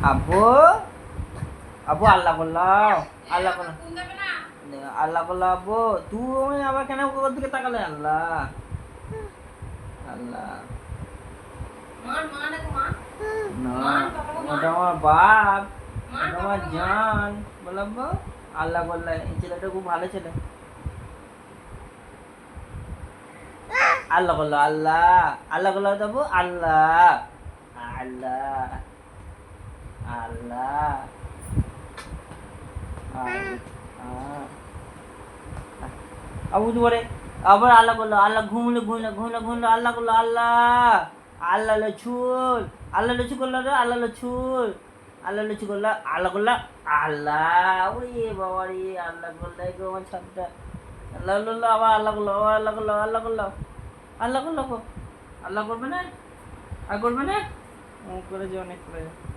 আব্বু আব্বু আল্লাহ করলাম, আল্লাহ করলাম, আল্লাহ করলাম আব্বু। তুমি আবার কেন ওর দিকে তাকালে? আল্লাহ আল্লাহ না, ওটা আমার বাপ, ওটা আমার জান। বললাম আল্লাহ করলাম, এই ছেলেটা খুব ভালো ছেলে। আল্লাহ করলো, আল্লাহ আল্লাহ করলো তবু আল্লাহ আল্লাহ আল্লাহ আবু করে আবার আল্লাহ করলো, আল্লাহ ঘুমলো ঘুমলো ঘুমলো ঘুমলো, আল্লাহ করলো, আল্লাহ আল্লাহ লছুল, আল্লাহ লছু করলো রে, আল্লাহ লছুল, আল্লাহ লছু করলো, আল্লাহ করলো, আল্লাহ ওরে বাবা রে, আল্লাহ করলো গো আমার ছাদটা। আল্লাহ করলো, আবার আল্লাহ করলো, আবার আল্লাহ করলো, আল্লাহ করলো, আল্লাহ করলো, আল্লাহ করবে না আর করবে না, করে যে অনেক করে